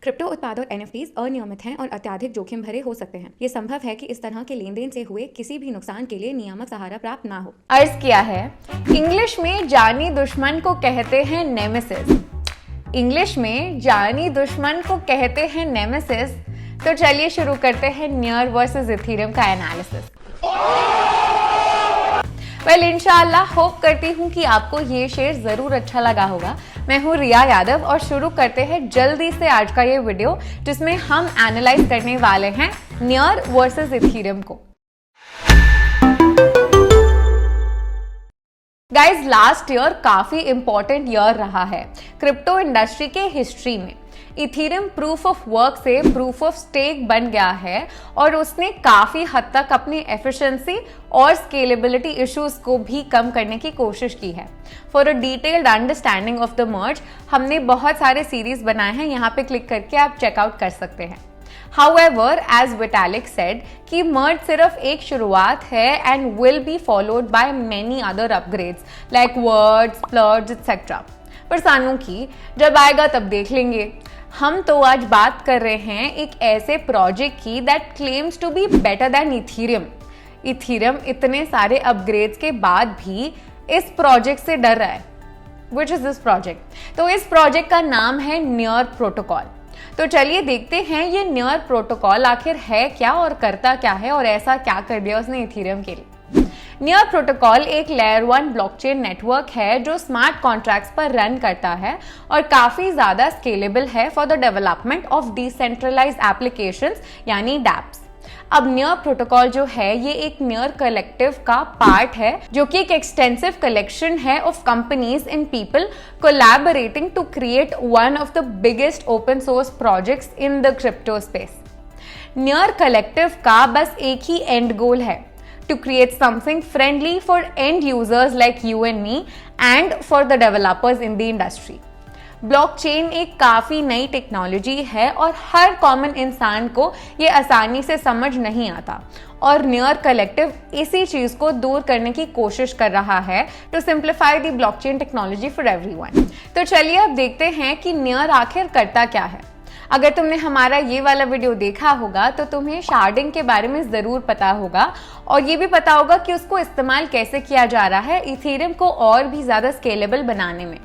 Crypto उत्पाद और NFTs अनियमित हैं और अत्यधिक जोखिम भरे हो सकते हैं। ये संभव है कि इस तरह के लेन देन से हुए किसी भी नुकसान के लिए नियामक सहारा प्राप्त ना हो। अर्ज किया है, इंग्लिश में जानी दुश्मन को कहते हैं नेमेसिस। इंग्लिश में जानी दुश्मन को कहते हैं नेमेसिस। तो चलिए शुरू करते हैं नियर वर्सेस इथेरियम का एनालिसिस। वेल इंशाअल्लाह होप करती हूँ कि आपको ये शेयर जरूर अच्छा लगा होगा। मैं हूँ रिया यादव और शुरू करते हैं जल्दी से आज का ये वीडियो, जिसमें हम एनालाइज करने वाले हैं नियर वर्सेस इथेरियम को। गाइज, लास्ट ईयर काफी इंपॉर्टेंट ईयर रहा है क्रिप्टो इंडस्ट्री के हिस्ट्री में। इथेरियम प्रूफ ऑफ वर्क से प्रूफ ऑफ स्टेक बन गया है और उसने काफी हद तक अपनी एफिशिएंसी और स्केलेबिलिटी इश्यूज को भी कम करने की कोशिश की है। For a detailed understanding of the merge हमने बहुत सारे सीरीज बनाए हैं, यहाँ पे क्लिक करके आप चेकआउट कर सकते हैं। However, as Vitalik said कि मर्ज सिर्फ एक शुरुआत है and will be followed by many other upgrades like words, splurge, etc. पर सानू की जब आएगा तब देख लेंगे। हम तो आज बात कर रहे हैं एक ऐसे प्रोजेक्ट की that claims to be better than Ethereum. Ethereum इतने सारे अपग्रेड्स के बाद भी इस प्रोजेक्ट से डर रहा है। Which is this project? तो इस प्रोजेक्ट का नाम है नियर प्रोटोकॉल। तो चलिए देखते हैं ये नियर प्रोटोकॉल आखिर है क्या और करता क्या है और ऐसा क्या कर दिया उसने इथेरियम के लिए। नियर प्रोटोकॉल एक लेयर 1 ब्लॉकचेन नेटवर्क है जो स्मार्ट कॉन्ट्रैक्ट्स पर रन करता है और काफी ज्यादा स्केलेबल है for the development of decentralised applications यानी डैप्स। अब नियर प्रोटोकॉल जो है ये एक नियर कलेक्टिव का पार्ट है, जो कि एक एक्सटेंसिव कलेक्शन है of companies and people collaborating to create one of the biggest open source projects in the crypto space. NEAR collective का बस एक ही एंड गोल है, to create something friendly for end users like you and me and for the developers in the industry. Blockchain एक काफी नई technology है और हर common इंसान को ये आसानी से समझ नहीं आता और नियर कलेक्टिव इसी चीज को दूर करने की कोशिश कर रहा है to simplify the blockchain technology for everyone. तो चलिए अब देखते हैं कि नियर आखिर करता क्या है। अगर तुमने हमारा ये वाला वीडियो देखा होगा तो तुम्हें शार्डिंग के बारे में जरूर पता होगा और ये भी पता होगा कि उसको इस्तेमाल कैसे किया जा रहा है इथेरियम को और भी ज्यादा स्केलेबल बनाने में।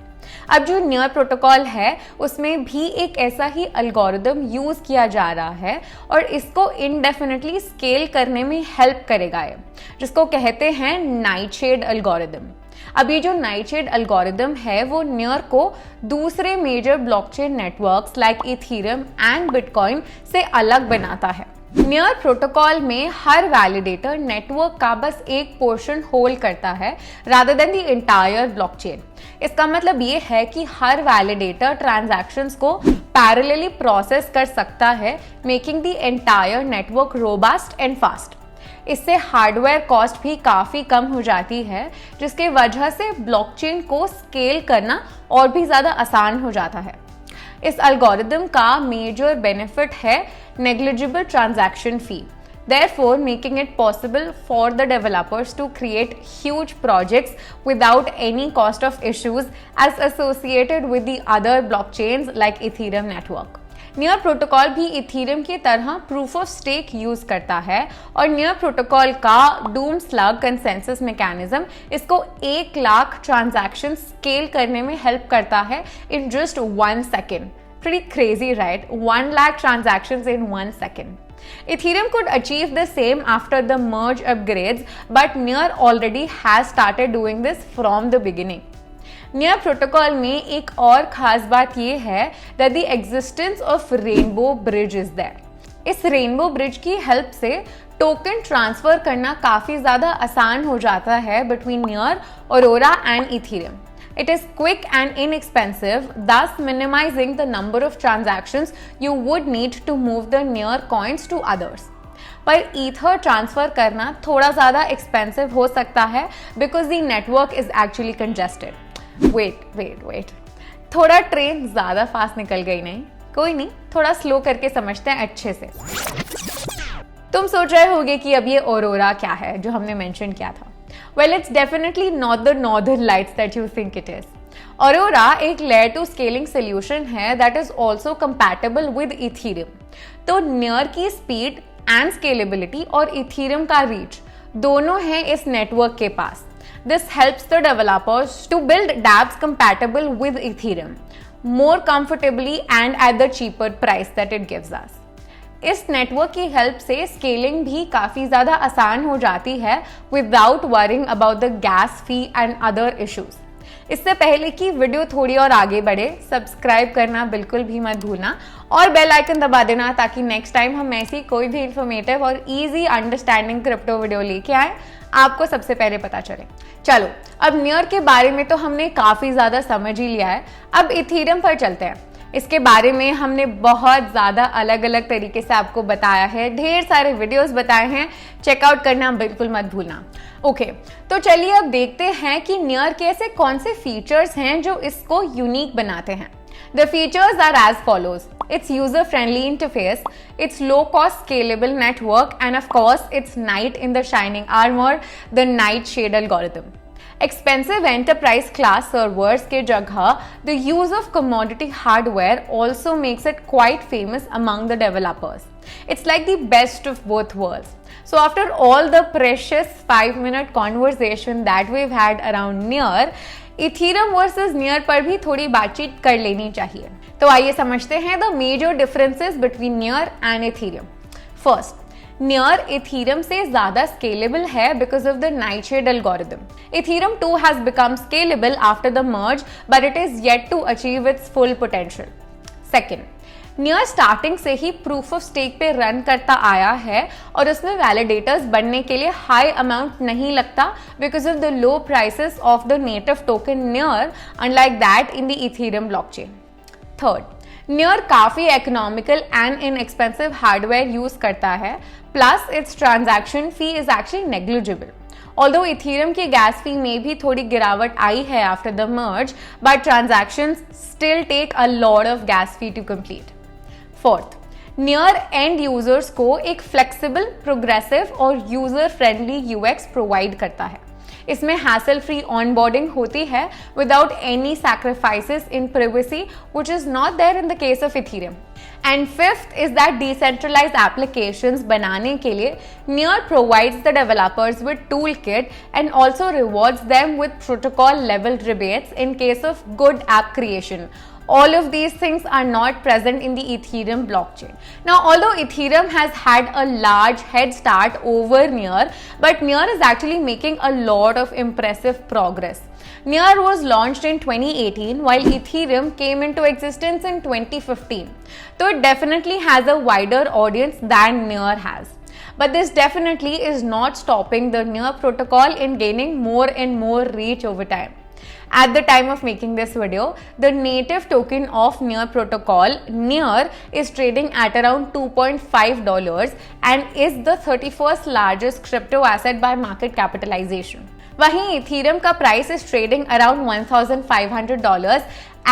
अब जो नियर प्रोटोकॉल है उसमें भी एक ऐसा ही एल्गोरिदम यूज किया जा रहा है और इसको इंडेफिनिटली स्केल करने में हेल्प करेगा ये, जिसको कहते हैं नाइटशेड एल्गोरिदम। अब ये जो नाइटशेड एल्गोरिदम है वो नियर को दूसरे major blockchain networks like Ethereum and Bitcoin से अलग बनाता है। नियर प्रोटोकॉल में हर वैलिडेटर नेटवर्क का बस एक पोर्शन होल्ड करता है rather than the entire blockchain. इसका मतलब ये है कि हर वैलिडेटर ट्रांजैक्शंस को पैरेलली प्रोसेस कर सकता है, making the entire network robust and fast. इससे हार्डवेयर कॉस्ट भी काफी कम हो जाती है, जिसके वजह से ब्लॉकचेन को स्केल करना और भी ज्यादा आसान हो जाता है। इस एल्गोरिदम का मेजर बेनिफिट है negligible transaction fee, therefore making it possible for the developers to create huge projects without any cost of issues as associated with the other blockchains like Ethereum network. Near protocol भी Ethereum की तरह proof of stake use करता है और near protocol का Doom slug consensus mechanism इसको 1 lakh transaction scale करने में हेल्प करता है in just 1 second. Pretty crazy, right? 1 lakh transactions in 1 second. Ethereum could achieve the same after the merge upgrades, but Near already has started doing this from the beginning. Near protocol में एक और खास बात ये है that the existence of Rainbow Bridge is there. इस rainbow bridge की help से टोकन ट्रांसफर करना काफी ज्यादा आसान हो जाता है between Near, Aurora and Ethereum. It is quick and inexpensive, thus minimizing the number of transactions you would need to move the Near coins to others. पर ईथर ट्रांसफर करना थोड़ा ज़्यादा एक्सपेंसिव हो सकता है because the network is actually congested. Wait. थोड़ा train ज़्यादा fast निकल गई नहीं? कोई नहीं, थोड़ा स्लो करके समझते हैं अच्छे से। तुम सोच रहे होगे कि अब ये ऑरोरा क्या है जो हमने मेंशन किया था। Well, it's definitely not the northern lights that you think it is. Aurora एक लेयर टू स्केलिंग सोल्यूशन है that is also compatible with Ethereum. तो नियर की स्पीड एंड स्केलेबिलिटी और इथीरियम का रीच दोनों हैं इस नेटवर्क के पास। This helps the developers to build dapps compatible with Ethereum more comfortably and at the cheaper price that it gives us। इस नेटवर्क की हेल्प से स्केलिंग भी काफ़ी ज़्यादा आसान हो जाती है without worrying about the gas fee and other issues. इससे पहले कि वीडियो थोड़ी और आगे बढ़े, सब्सक्राइब करना बिल्कुल भी मत भूलना और बेल आइकन दबा देना ताकि नेक्स्ट टाइम हम ऐसी कोई भी इंफॉर्मेटिव और इजी अंडरस्टैंडिंग क्रिप्टो वीडियो लेके आए, आपको सबसे पहले पता चले। चलो, अब नियर के बारे में तो हमने काफ़ी ज़्यादा समझ ही लिया है, अब इथीरियम पर चलते हैं। इसके बारे में हमने बहुत ज़्यादा अलग अलग तरीके से आपको बताया है, ढेर सारे वीडियोस बताए हैं, चेकआउट करना बिल्कुल मत भूलना। ओके, तो चलिए अब देखते हैं कि नियर के ऐसे कौन से फीचर्स हैं जो इसको यूनिक बनाते हैं। The features are as follows. It's user-friendly interface, its low-cost scalable network, and of course, its knight in the shining armor, the Nightshade algorithm. Expensive enterprise class servers के जगह the use of commodity hardware also makes it quite famous among the developers. It's like the best of both worlds. So after all the precious 5-minute conversation that we've had around Near, Ethereum versus near पर भी थोड़ी बातचीत कर लेनी चाहिए। तो आइए समझते हैं the major differences between NEAR and Ethereum. First, NEAR Ethereum से ज्यादा स्केलेबल है because of the Nightshade algorithm. Ethereum too has become scalable after the merge but it is yet to achieve its full potential. Second, NEAR starting से ही proof of stake पे run करता आया है और उसमें वैलिडेटर्स बनने के लिए हाई अमाउंट नहीं लगता because of the low prices of the native token Near, unlike that in the Ethereum blockchain. Third, Near काफी economical and inexpensive hardware use करता है, plus its transaction fee is actually negligible. Although Ethereum की gas fee में भी थोड़ी गिरावट आई है after the merge, but transactions still take a lot of gas fee to complete. Fourth, Near end users को एक फ्लेक्सिबल, प्रोग्रेसिव और यूजर फ्रेंडली यूएक्स प्रोवाइड करता है। इसमें हैसल फ्री ऑनबोर्डिंग होती है without any sacrifices in privacy which is not there in the case of Ethereum. And fifth is that decentralised applications बनाने के लिए Near provides the developers with tool kit and also rewards them with protocol level rebates in case of good app creation. All of these things are not present in the Ethereum blockchain. Now, although Ethereum has had a large head start over Near, but Near is actually making a lot of impressive progress. Near was launched in 2018 while Ethereum came into existence in 2015. So it definitely has a wider audience than Near has. But this definitely is not stopping the Near protocol in gaining more and more reach over time. At the time of making this video, the native token of Near protocol, Near, is trading at around $2.5 and is the 31st largest crypto asset by market capitalization. वहीं Ethereum का price is trading around $1,500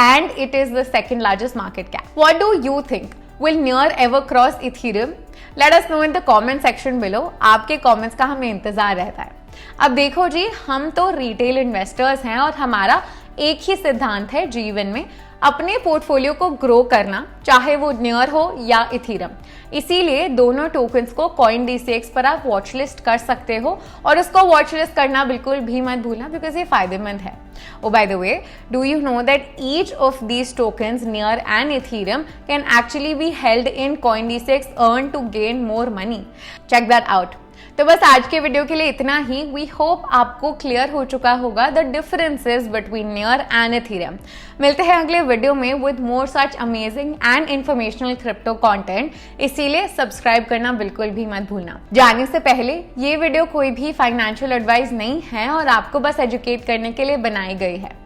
and it is the second largest market cap. What do you think? Will Near ever cross Ethereum? Let us know in the comment section below. आपके comments का हमें इंतजार रहता है। अब देखो जी, हम तो रिटेल इन्वेस्टर्स हैं और हमारा एक ही सिद्धांत है जीवन में, अपने पोर्टफोलियो को ग्रो करना, चाहे वो नियर हो या इथीरियम। इसीलिए दोनों टोकन्स को CoinDCX पर आप वॉच लिस्ट कर सकते हो और उसको वॉच लिस्ट करना बिल्कुल भी मत भूलना बिकॉज ये फायदेमंद है। Oh, by the way, do you know that each of these tokens, Near and Ethereum, can actually be held in CoinDCX earn to gain more money? Check that out. तो बस आज के वीडियो के लिए इतना ही। वी होप आपको clear हो चुका होगा the differences between NEAR and Ethereum. मिलते हैं अगले वीडियो में with more such amazing and informational crypto content, इसीलिए सब्सक्राइब करना बिल्कुल भी मत भूलना। जाने से पहले, ये वीडियो कोई भी फाइनेंशियल एडवाइस नहीं है और आपको बस एजुकेट करने के लिए बनाई गई है।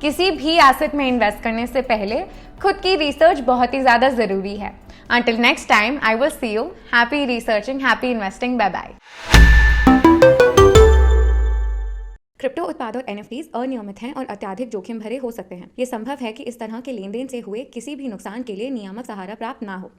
किसी भी एसेट में इन्वेस्ट करने से पहले खुद की रिसर्च बहुत ही ज्यादा जरूरी है। Until next time, I will see you. Happy researching, happy investing. Bye bye. Crypto उत्पाद और NFTs अनियमित हैं और अत्यधिक जोखिम भरे हो सकते हैं। ये संभव है कि इस तरह के लेन देन से हुए किसी भी नुकसान के लिए नियामक सहारा प्राप्त ना हो।